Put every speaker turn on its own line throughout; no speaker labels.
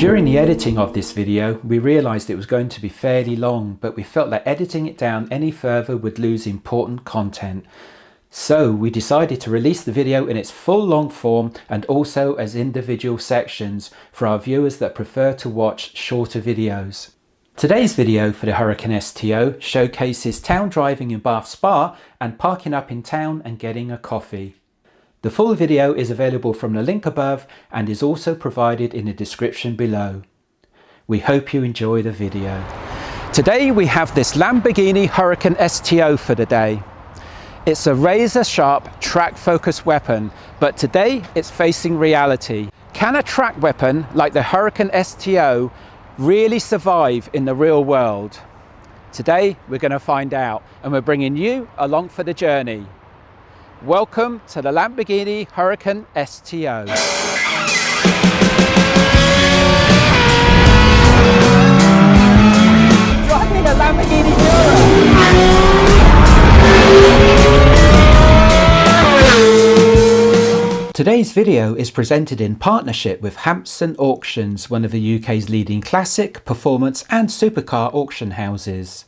During the editing of this video, we realised it was going to be fairly long, but we felt that editing it down any further would lose important content. So we decided to release the video in its full long form and also as individual sections for our viewers that prefer to watch shorter videos. Today's video for the Huracan STO showcases town driving in Bath Spa and parking up in town and getting a coffee. The full video is available from the link above and is also provided in the description below. We hope you enjoy the video. Today we have this Lamborghini Huracán STO for the day. It's a razor-sharp track-focused weapon, but today it's facing reality. Can a track weapon like the Huracan STO really survive in the real world? Today we're going to find out, and we're bringing you along for the journey. Welcome to the Lamborghini Huracán STO. Driving a Lamborghini Huracán. Today's video is presented in partnership with Hampson Auctions, one of the UK's leading classic, performance and supercar auction houses.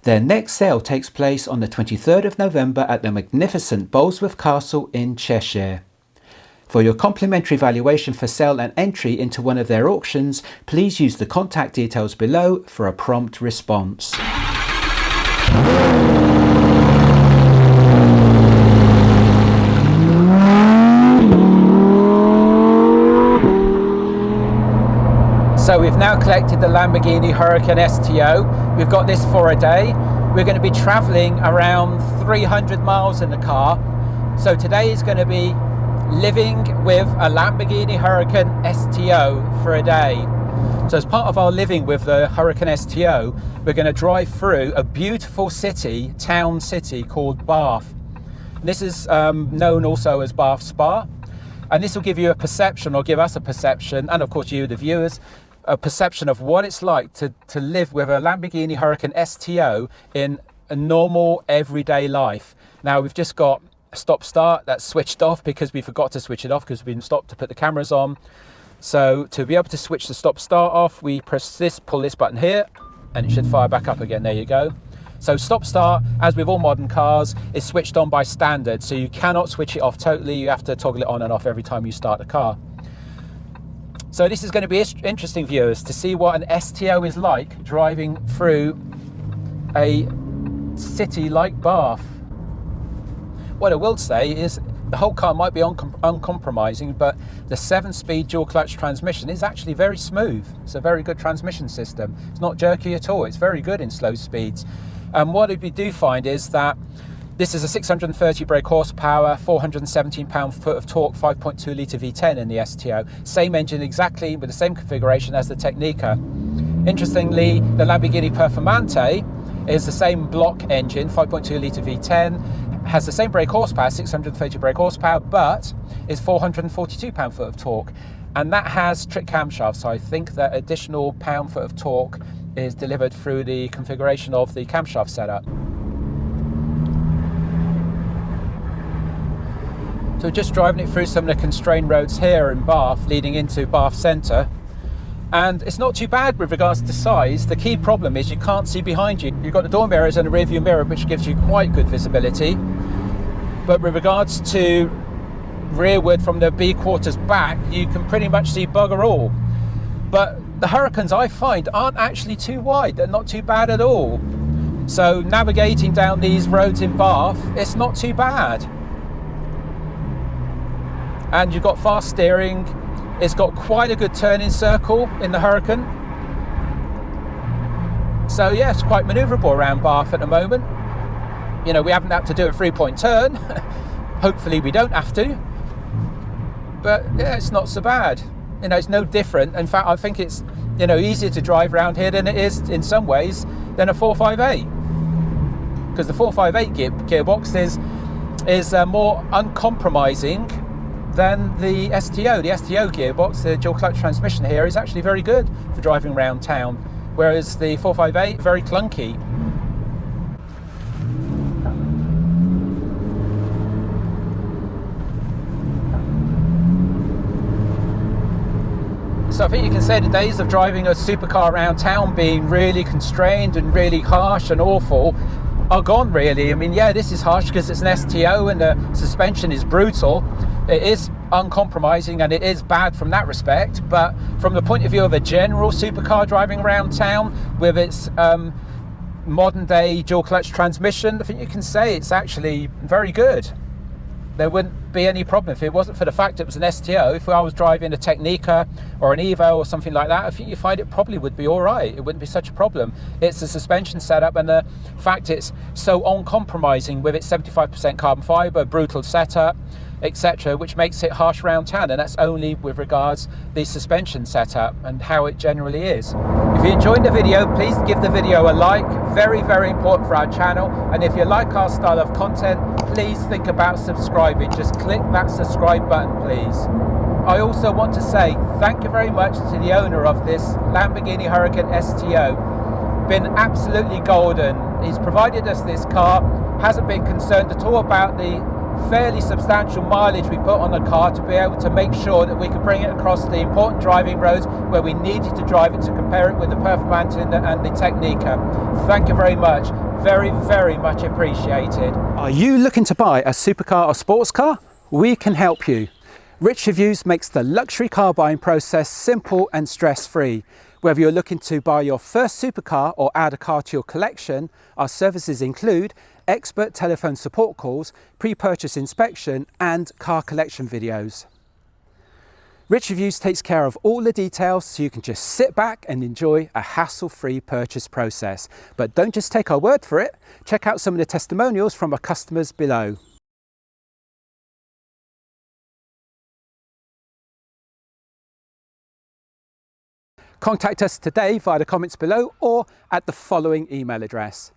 Their next sale takes place on the 23rd of November at the magnificent Bolesworth Castle in Cheshire. For your complimentary valuation for sale and entry into one of their auctions, please use the contact details below for a prompt response. So we've now collected the Lamborghini Huracán STO. We've got this for a day. We're going to be traveling around 300 miles in the car. So today is going to be living with a Lamborghini Huracán STO for a day. So as part of our living with the Huracán STO, we're going to drive through a beautiful city, town city called Bath. This is known also as Bath Spa. And this will give you a perception, or give us a perception, and of course you, the viewers, a perception of what it's like to live with a Lamborghini Huracán STO in a normal everyday life. Now we've just got a stop start that's switched off because we forgot to switch it off because we've been stopped to put the cameras on. So to be able to switch the stop start off, we press this, pull this button here, and it should fire back up again. There you go. So stop start, as with all modern cars, is switched on by standard, so you cannot switch it off totally. You have to toggle it on and off every time you start the car. So this is going to be interesting, viewers, to see what an STO is like driving through a city like Bath. What I will say is the whole car might be uncompromising, but the 7-speed dual clutch transmission is actually very smooth. It's a very good transmission system. It's not jerky at all. It's very good in slow speeds. And what we do find is that this is a 630 brake horsepower, 417 pound-foot of torque, 5.2 litre V10 in the STO. Same engine exactly, with the same configuration as the Technica. Interestingly, the Lamborghini Performante is the same block engine, 5.2 litre V10, has the same brake horsepower, 630 brake horsepower, but is 442 pound-foot of torque. And that has trick camshafts, so I think that additional pound-foot of torque is delivered through the configuration of the camshaft setup. So just driving it through some of the constrained roads here in Bath, leading into Bath Centre. And it's not too bad with regards to size. The key problem is you can't see behind you. You've got the door mirrors and a rear view mirror, which gives you quite good visibility. But with regards to rearward from the B quarters back, you can pretty much see bugger all. But the Huracans, I find, aren't actually too wide. They're not too bad at all. So navigating down these roads in Bath, it's not too bad. And you've got fast steering. It's got quite a good turning circle in the Huracan. So yeah, it's quite manoeuvrable around Bath at the moment. You know, we haven't had to do a 3-point turn. Hopefully we don't have to. But yeah, it's not so bad. You know, it's no different. In fact, I think it's, you know, easier to drive around here than it is in some ways than a 458. Because the 458 gearbox is more uncompromising than the STO. The STO gearbox, the dual clutch transmission here, is actually very good for driving around town, whereas the 458 very clunky. So I think you can say the days of driving a supercar around town being really constrained and really harsh and awful are gone, really. I mean, yeah, this is harsh because it's an STO and the suspension is brutal. It is uncompromising and it is bad from that respect, but from the point of view of a general supercar driving around town with its modern day dual clutch transmission, I think you can say it's actually very good. There wouldn't be any problem if it wasn't for the fact it was an STO. If I was driving a Technica or an Evo or something like that, I think you find it probably would be all right. It wouldn't be such a problem. It's the suspension setup and the fact it's so uncompromising with its 75% carbon fiber, brutal setup, etc., which makes it harsh around town, and that's only with regards the suspension setup and how it generally is. If you enjoyed the video, please give the video a like. Very, very important for our channel. And if you like our style of content, please think about subscribing. Just click that subscribe button, please. I also want to say thank you very much to the owner of this Lamborghini Huracán STO. Been absolutely golden. He's provided us this car, hasn't been concerned at all about the fairly substantial mileage we put on the car to be able to make sure that we could bring it across the important driving roads where we needed to drive it to compare it with the Performante and the Technica. Thank you very much. Very, very much appreciated. Are you looking to buy a supercar or sports car? We can help you. Rich Reviews makes the luxury car buying process simple and stress-free. Whether you're looking to buy your first supercar or add a car to your collection, our services include expert telephone support calls, pre-purchase inspection and car collection videos. Rich Reviews takes care of all the details so you can just sit back and enjoy a hassle-free purchase process. But don't just take our word for it, check out some of the testimonials from our customers below. Contact us today via the comments below or at the following email address.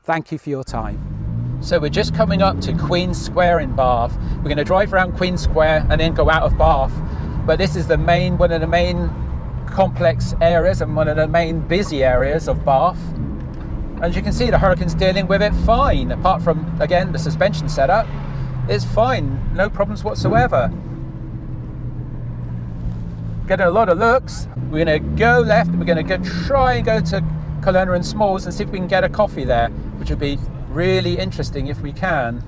Thank you for your time. So we're just coming up to Queen Square in Bath. We're going to drive around Queen Square and then go out of Bath. But this is one of the main complex areas and one of the main busy areas of Bath. As you can see, the Huracan's dealing with it fine. Apart from, again, the suspension setup, it's fine. No problems whatsoever. Getting a lot of looks. We're going to go left and we're going to try and go to Colonna and Smalls and see if we can get a coffee there, which would be really interesting if we can.